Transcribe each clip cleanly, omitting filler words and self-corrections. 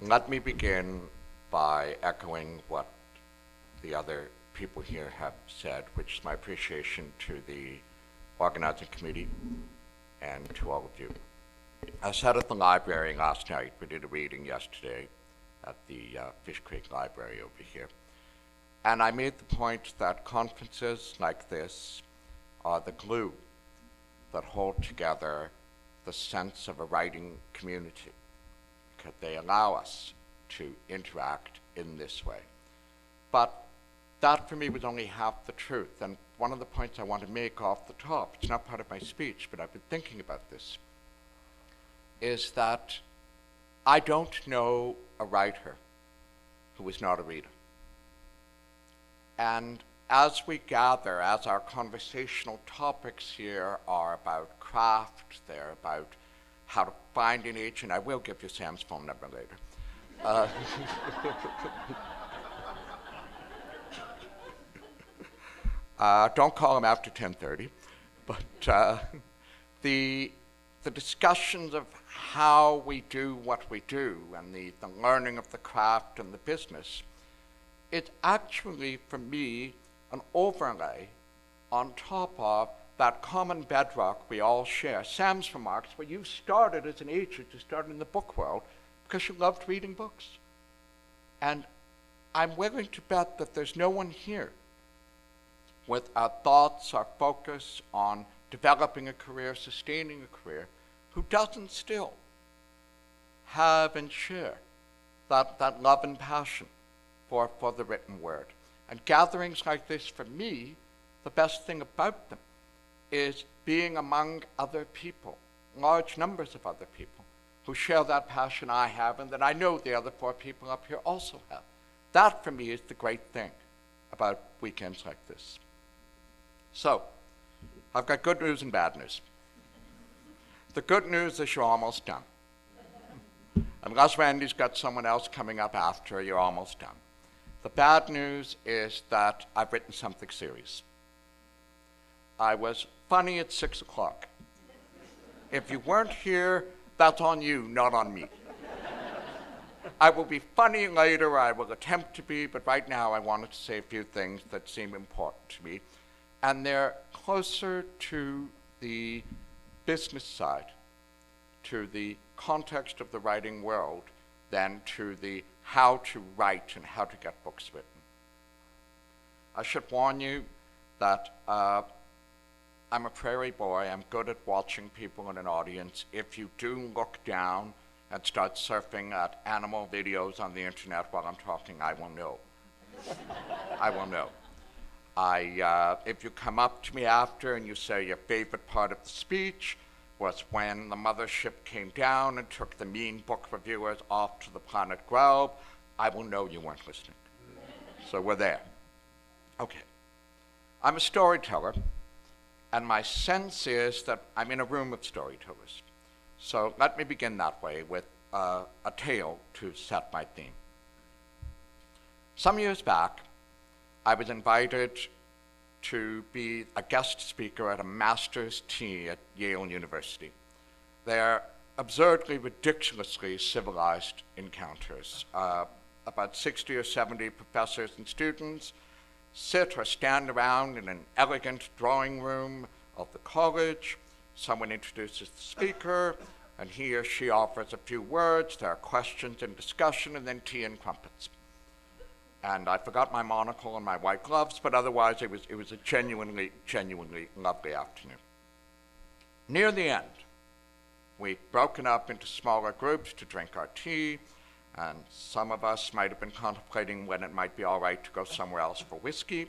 Let me begin by echoing what the other people here have said, which is my appreciation to the organizing committee and to all of you. I sat at the library last night. We did a reading yesterday at the Fish Creek Library over here. And I made the point that conferences like this are the glue that hold together the sense of a writing community, because they allow us to interact in this way. But that for me was only half the truth. And one of the points I want to make off the top, it's not part of my speech, but I've been thinking about this, is that I don't know a writer who is not a reader. And as we gather, as our conversational topics here are about craft, they're about how to find an agent. I will give you Sam's phone number later. Don't call him after 10:30. But the discussions of how we do what we do and the learning of the craft and the business, it's actually, for me, an overlay on top of that common bedrock we all share. Sam's remarks, well, you started as an agent, you started in the book world because you loved reading books. And I'm willing to bet that there's no one here with our thoughts, our focus on developing a career, sustaining a career, who doesn't still have and share that love and passion for the written word. And gatherings like this, for me, the best thing about them is being among other people, large numbers of other people, who share that passion I have and that I know the other 4 people up here also have. That, for me, is the great thing about weekends like this. So, I've got good news and bad news. The good news is you're almost done. Unless Randy's got someone else coming up after, you're almost done. The bad news is that I've written something serious. I was funny at 6 o'clock. If you weren't here, that's on you, not on me. I will be funny later, I will attempt to be, but right now I wanted to say a few things that seem important to me. And they're closer to the business side, to the context of the writing world, than to the how to write and how to get books written. I should warn you that I'm a prairie boy. I'm good at watching people in an audience. If you do look down and start surfing at animal videos on the internet while I'm talking, I will know. I will know. If you come up to me after and you say your favorite part of the speech was when the mothership came down and took the mean book reviewers off to the planet Grove, I will know you weren't listening. So we're there. Okay. I'm a storyteller, and my sense is that I'm in a room of storytellers. So let me begin that way with a tale to set my theme. Some years back, I was invited to be a guest speaker at a master's tea at Yale University. They're absurdly, ridiculously civilized encounters. About 60 or 70 professors and students sit or stand around in an elegant drawing room of the college. Someone introduces the speaker, and he or she offers a few words. There are questions and discussion, and then tea and crumpets. And I forgot my monocle and my white gloves, but otherwise it was a genuinely lovely afternoon. Near the end, we'd broken up into smaller groups to drink our tea, and some of us might have been contemplating when it might be all right to go somewhere else for whiskey.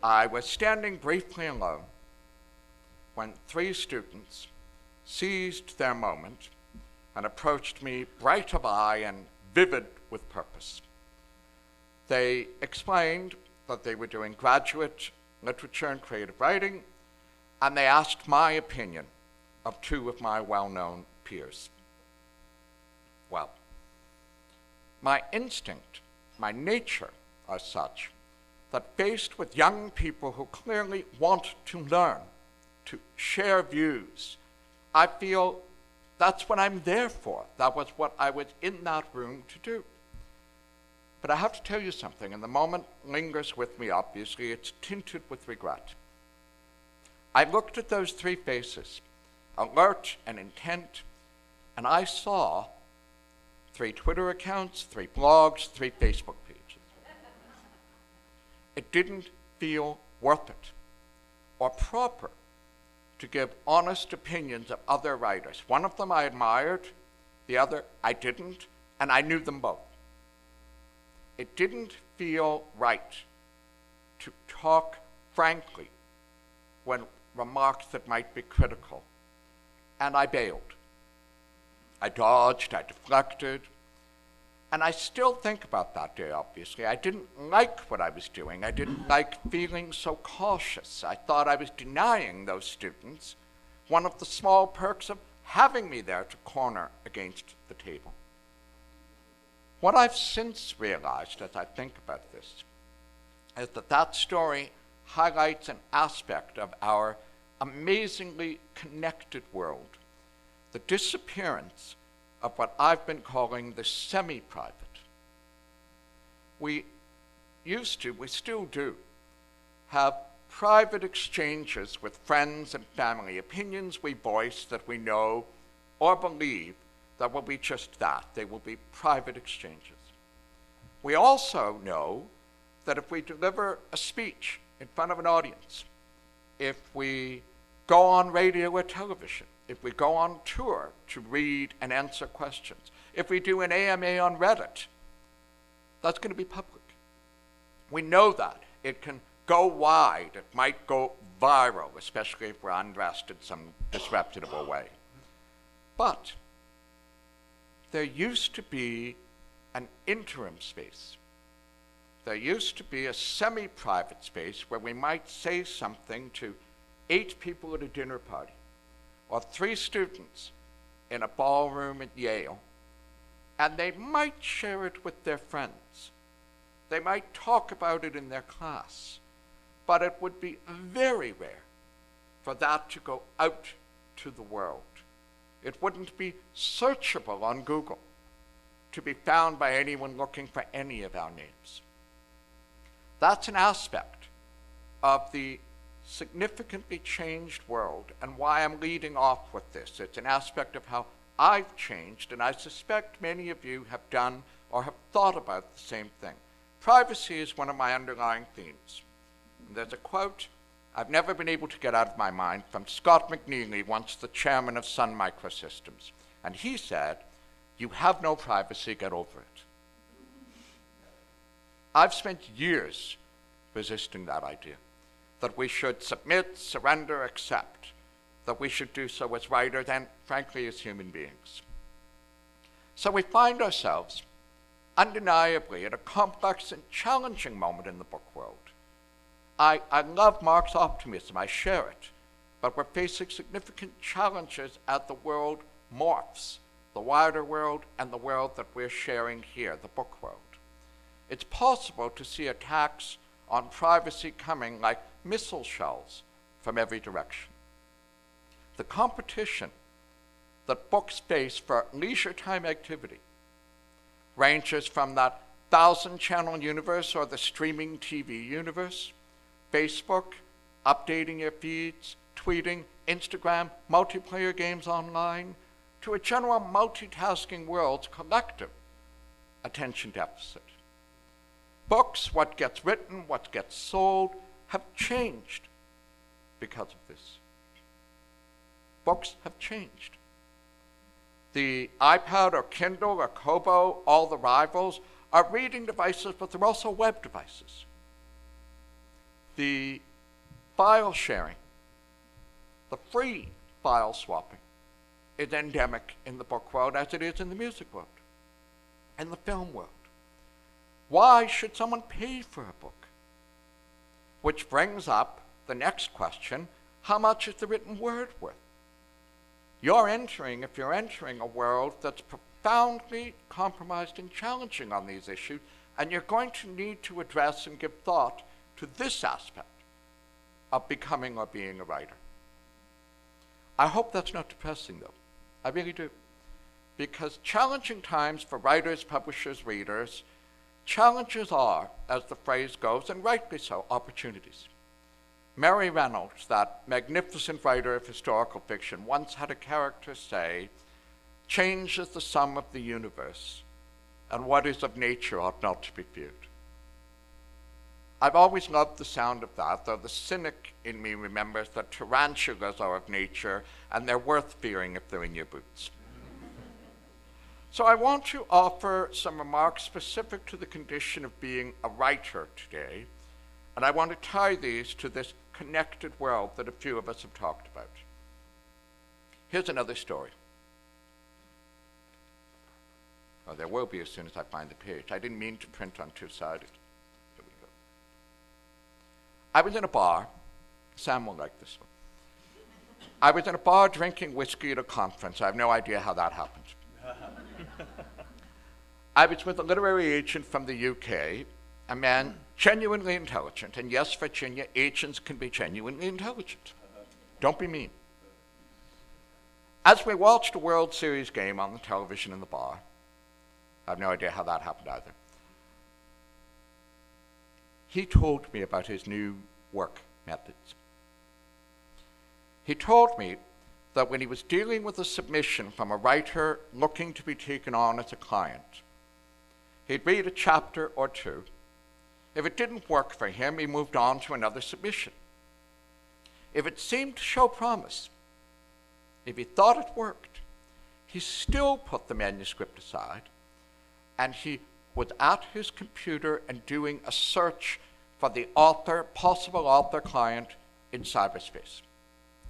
I was standing briefly alone when 3 students seized their moment and approached me bright of eye and vivid with purpose. They explained that they were doing graduate literature and creative writing, and they asked my opinion of 2 of my well-known peers. Well, my instinct, my nature are such that faced with young people who clearly want to learn, to share views, I feel That's what I'm there for. That was what I was in that room to do. But I have to tell you something, and the moment lingers with me, obviously. It's tinted with regret. I looked at those three faces, alert and intent, and I saw 3 Twitter accounts, 3 blogs, 3 Facebook pages. It didn't feel worth it or proper to give honest opinions of other writers. One of them I admired, the other I didn't, and I knew them both. It didn't feel right to talk frankly when remarks that might be critical, and I bailed. I dodged, I deflected, and I still think about that day, obviously. I didn't like what I was doing. I didn't like feeling so cautious. I thought I was denying those students one of the small perks of having me there to corner against the table. What I've since realized as I think about this is that that story highlights an aspect of our amazingly connected world, the disappearance of what I've been calling the semi-private. We still do, have private exchanges with friends and family, opinions we voice that we know or believe that will be just that. They will be private exchanges. We also know that if we deliver a speech in front of an audience, if we go on radio or television, if we go on tour to read and answer questions, if we do an AMA on Reddit, that's going to be public. We know that. It can go wide. It might go viral, especially if we're undressed in some disreputable way. But there used to be an interim space. There used to be a semi-private space where we might say something to 8 people at a dinner party, or 3 students in a ballroom at Yale, and they might share it with their friends. They might talk about it in their class, but it would be very rare for that to go out to the world. It wouldn't be searchable on Google to be found by anyone looking for any of our names. That's an aspect of the significantly changed world, and why I'm leading off with this. It's an aspect of how I've changed, and I suspect many of you have done or have thought about the same thing. Privacy is one of my underlying themes. And there's a quote I've never been able to get out of my mind from Scott McNeely, once the chairman of Sun Microsystems. And he said, "You have no privacy, get over it." I've spent years resisting that idea, that we should submit, surrender, accept, that we should do so as writers and, frankly, as human beings. So we find ourselves undeniably at a complex and challenging moment in the book world. I love Mark's optimism, I share it, but we're facing significant challenges as the world morphs, the wider world and the world that we're sharing here, the book world. It's possible to see attacks on privacy coming like missile shells from every direction. The competition that books face for leisure time activity ranges from that 1,000-channel universe or the streaming TV universe, Facebook, updating your feeds, tweeting, Instagram, multiplayer games online, to a general multitasking world's collective attention deficit. Books, what gets written, what gets sold, have changed because of this. Books have changed. The iPad or Kindle or Kobo, all the rivals, are reading devices, but they're also web devices. The file sharing, the free file swapping, is endemic in the book world as it is in the music world, in the film world. Why should someone pay for a book? Which brings up the next question, how much is the written word worth? If you're entering a world that's profoundly compromised and challenging on these issues, and you're going to need to address and give thought to this aspect of becoming or being a writer. I hope that's not depressing, though. I really do. Because challenging times for writers, publishers, readers, challenges are, as the phrase goes, and rightly so, opportunities. Mary Reynolds, that magnificent writer of historical fiction, once had a character say, "Change is the sum of the universe, and what is of nature ought not to be feared." I've always loved the sound of that, though the cynic in me remembers that tarantulas are of nature, and they're worth fearing if they're in your boots. So I want to offer some remarks specific to the condition of being a writer today, and I want to tie these to this connected world that a few of us have talked about. Here's another story. Oh, there will be as soon as I find the page. I didn't mean to print on two-sided. Here we go. I was in a bar. Sam will like this one. I was in a bar drinking whiskey at a conference. I have no idea how that happened. I was with a literary agent from the UK, a man genuinely intelligent. And yes, Virginia, agents can be genuinely intelligent. Don't be mean. As we watched a World Series game on the television in the bar, I have no idea how that happened either, he told me about his new work methods. He told me that when he was dealing with a submission from a writer looking to be taken on as a client, he'd read a chapter or two. If it didn't work for him, he moved on to another submission. If it seemed to show promise, if he thought it worked, he still put the manuscript aside, and he was at his computer and doing a search for the author, possible author client in cyberspace.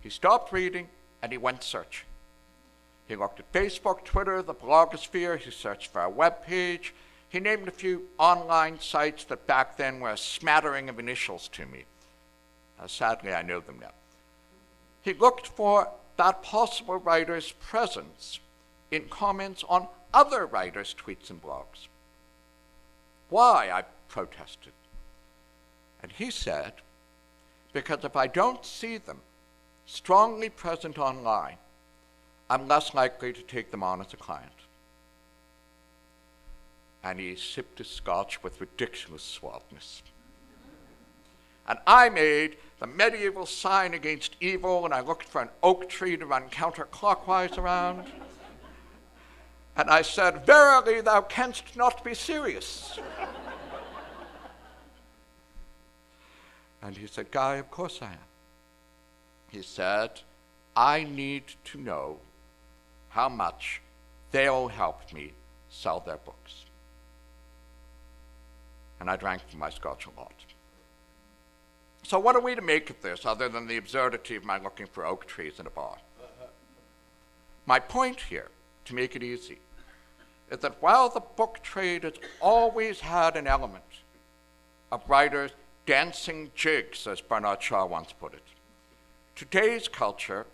He stopped reading and he went searching. He looked at Facebook, Twitter, the blogosphere. He searched for a web page. He named a few online sites that back then were a smattering of initials to me. Sadly, I know them now. He looked for that possible writer's presence in comments on other writers' tweets and blogs. Why? I protested. And he said, because if I don't see them strongly present online, I'm less likely to take them on as a client. And he sipped his scotch with ridiculous suaveness. And I made the medieval sign against evil, and I looked for an oak tree to run counterclockwise around. And I said, "Verily, thou canst not be serious." And he said, "Guy, of course I am." He said, "I need to know how much they'll help me sell their books." And I drank from my scotch a lot. So what are we to make of this, other than the absurdity of my looking for oak trees in a bar? My point here, to make it easy, is that while the book trade has always had an element of writers dancing jigs, as Bernard Shaw once put it, today's culture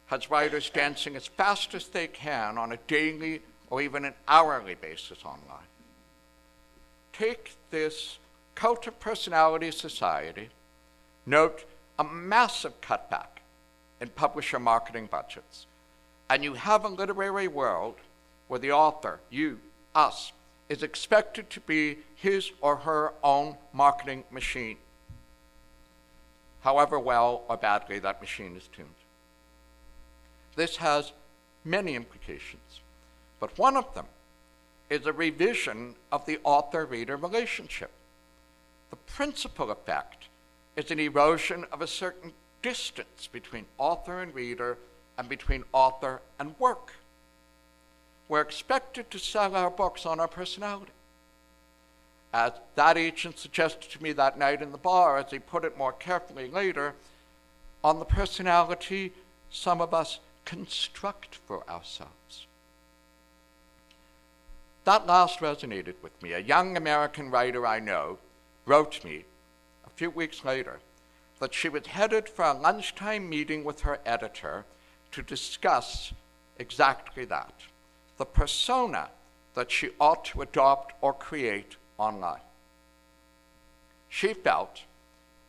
has writers dancing as fast as they can on a daily or even an hourly basis online. Take this cult of personality society, note a massive cutback in publisher marketing budgets, and you have a literary world where the author, you, us, is expected to be his or her own marketing machine, however well or badly that machine is tuned. This has many implications, but one of them is a revision of the author-reader relationship. The principal effect is an erosion of a certain distance between author and reader and between author and work. We're expected to sell our books on our personality. As that agent suggested to me that night in the bar, as he put it more carefully later, on the personality some of us construct for ourselves. That last resonated with me. A young American writer I know wrote me a few weeks later that she was headed for a lunchtime meeting with her editor to discuss exactly that, the persona that she ought to adopt or create online. She felt,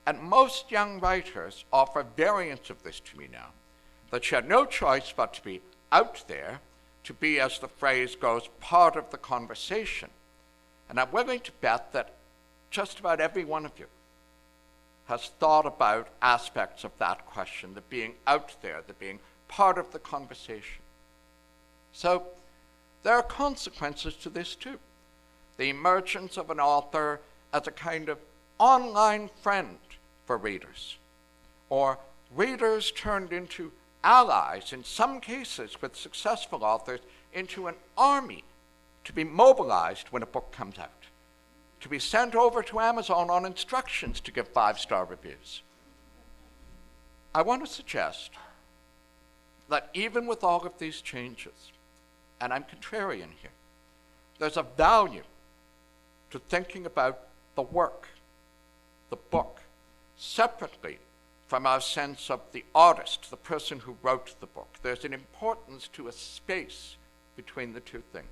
and most young writers offer variants of this to me now, that she had no choice but to be out there, to be, as the phrase goes, part of the conversation. And I'm willing to bet that just about every one of you has thought about aspects of that question, the being out there, the being part of the conversation. So there are consequences to this too. The emergence of an author as a kind of online friend for readers, or readers turned into allies, in some cases with successful authors, into an army to be mobilized when a book comes out, to be sent over to Amazon on instructions to give 5-star reviews. I want to suggest that even with all of these changes, and I'm contrarian here, there's a value to thinking about the work, the book, separately from our sense of the artist, the person who wrote the book. There's an importance to a space between the two things.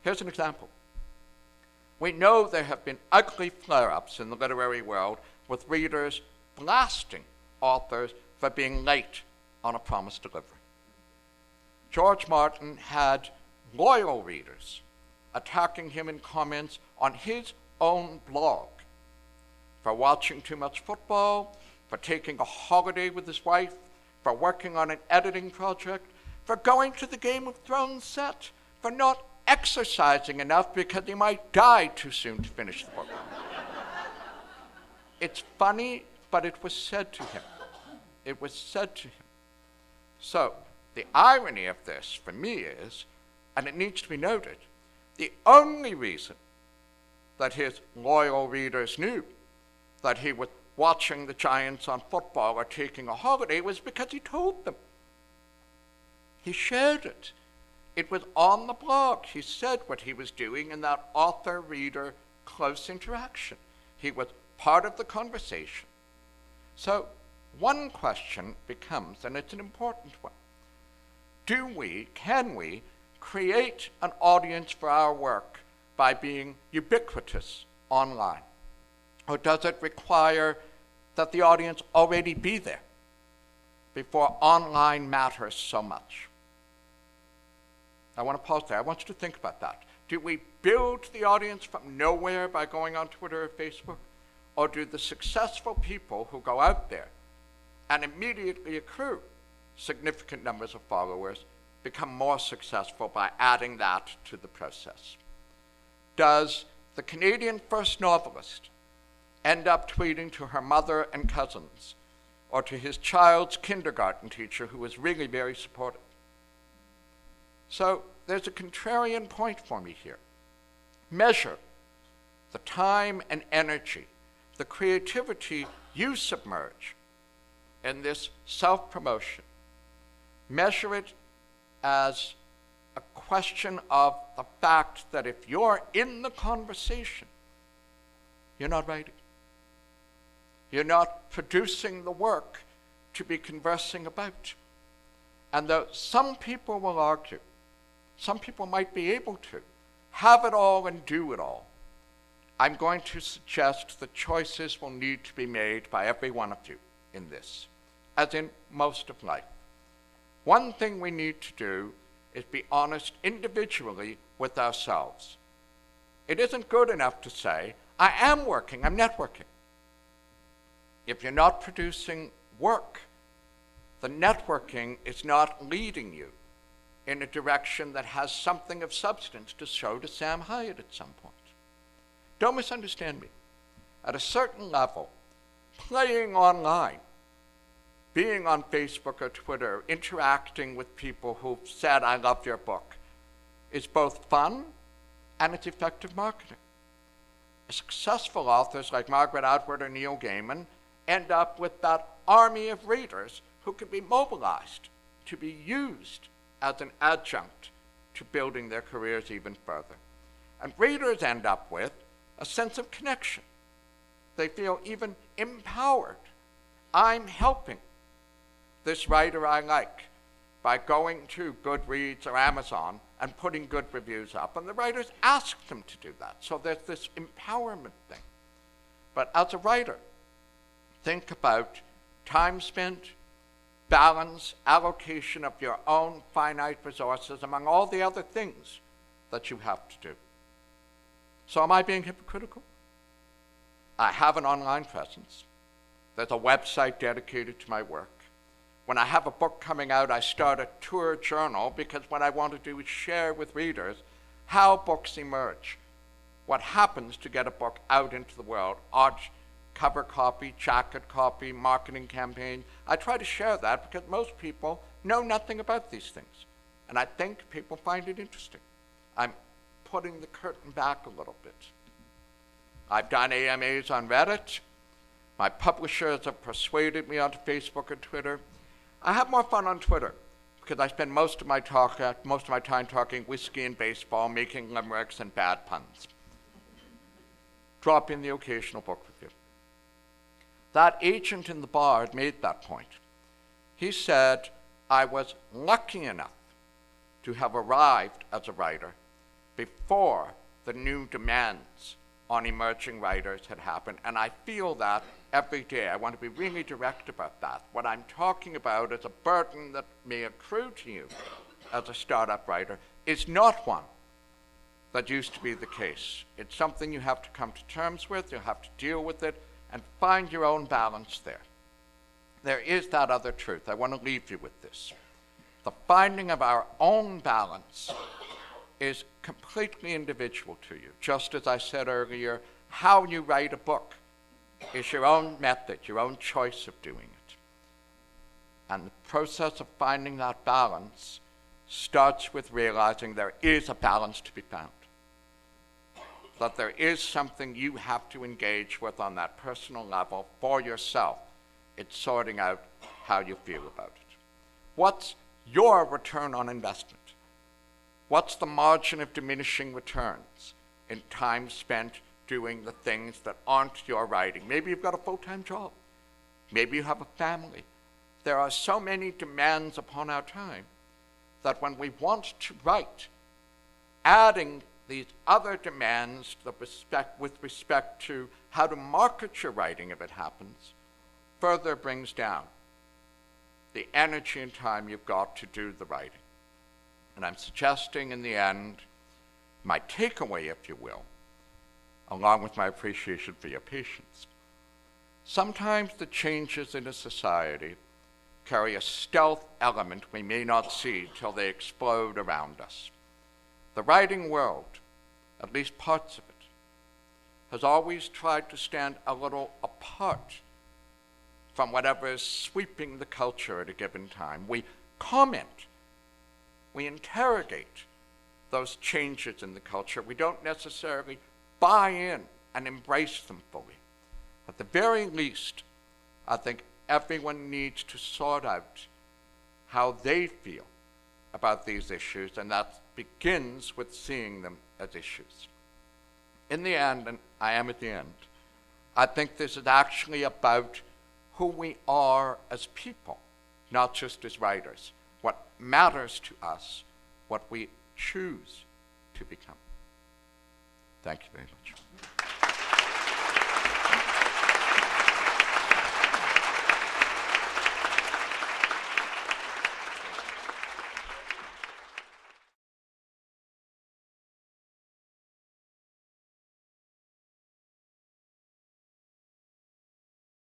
Here's an example. We know there have been ugly flare-ups in the literary world with readers blasting authors for being late on a promised delivery. George Martin had loyal readers attacking him in comments on his own blog for watching too much football, for taking a holiday with his wife, for working on an editing project, for going to the Game of Thrones set, for not exercising enough because he might die too soon to finish the book. It's funny, but it was said to him. It was said to him. So the irony of this for me is, and it needs to be noted, the only reason that his loyal readers knew that he was watching the Giants on football or taking a holiday was because he told them. He shared it. It was on the blog. He said what he was doing in that author-reader close interaction. He was part of the conversation. So one question becomes, and it's an important one, can we create an audience for our work by being ubiquitous online? Or does it require that the audience already be there before online matters so much? I want to pause there. I want you to think about that. Do we build the audience from nowhere by going on Twitter or Facebook? Or do the successful people who go out there and immediately accrue significant numbers of followers become more successful by adding that to the process? Does the Canadian first novelist end up tweeting to her mother and cousins, or to his child's kindergarten teacher who was really very supportive? So there's a contrarian point for me here. Measure the time and energy, the creativity you submerge in this self-promotion. Measure it as a question of the fact that if you're in the conversation, you're not writing. You're not producing the work to be conversing about. And though some people will argue, some people might be able to have it all and do it all, I'm going to suggest the choices will need to be made by every one of you in this, as in most of life. One thing we need to do is be honest individually with ourselves. It isn't good enough to say, I am working, I'm networking. If you're not producing work, the networking is not leading you in a direction that has something of substance to show to Sam Hyatt at some point. Don't misunderstand me. At a certain level, playing online, being on Facebook or Twitter, interacting with people who've said, I love your book, is both fun and it's effective marketing. Successful authors like Margaret Atwood or Neil Gaiman end up with that army of readers who can be mobilized to be used as an adjunct to building their careers even further. And readers end up with a sense of connection. They feel even empowered. I'm helping this writer I like by going to Goodreads or Amazon and putting good reviews up. And the writers ask them to do that. So there's this empowerment thing. But as a writer, think about time spent, balance, allocation of your own finite resources among all the other things that you have to do. So am I being hypocritical? I have an online presence. There's a website dedicated to my work. When I have a book coming out, I start a tour journal because what I want to do is share with readers how books emerge, what happens to get a book out into the world, art, cover copy, jacket copy, marketing campaign. I try to share that because most people know nothing about these things. And I think people find it interesting. I'm putting the curtain back a little bit. I've done AMAs on Reddit. My publishers have persuaded me onto Facebook and Twitter. I have more fun on Twitter because I spend most of my time talking whiskey and baseball, making limericks and bad puns. Drop in the occasional book review. That agent in the bar had made that point. He said, I was lucky enough to have arrived as a writer before the new demands on emerging writers had happened, and I feel that every day. I want to be really direct about that. What I'm talking about is a burden that may accrue to you as a startup writer is not one that used to be the case. It's something you have to come to terms with, you have to deal with it, and find your own balance there. There is that other truth. I want to leave you with this. The finding of our own balance is completely individual to you. Just as I said earlier, how you write a book is your own method, your own choice of doing it. And the process of finding that balance starts with realizing there is a balance to be found. That there is something you have to engage with on that personal level for yourself. It's sorting out how you feel about it. What's your return on investment? What's the margin of diminishing returns in time spent doing the things that aren't your writing? Maybe you've got a full-time job. Maybe you have a family. There are so many demands upon our time that when we want to write, adding these other demands with respect to how to market your writing if it happens, further brings down the energy and time you've got to do the writing. And I'm suggesting in the end, my takeaway, if you will, along with my appreciation for your patience, sometimes the changes in a society carry a stealth element we may not see till they explode around us. The writing world, at least parts of it, has always tried to stand a little apart from whatever is sweeping the culture at a given time. We comment, we interrogate those changes in the culture. We don't necessarily buy in and embrace them fully. At the very least, I think everyone needs to sort out how they feel about these issues, and that begins with seeing them as issues. In the end, and I am at the end, I think this is actually about who we are as people, not just as writers. What matters to us, what we choose to become. Thank you very much.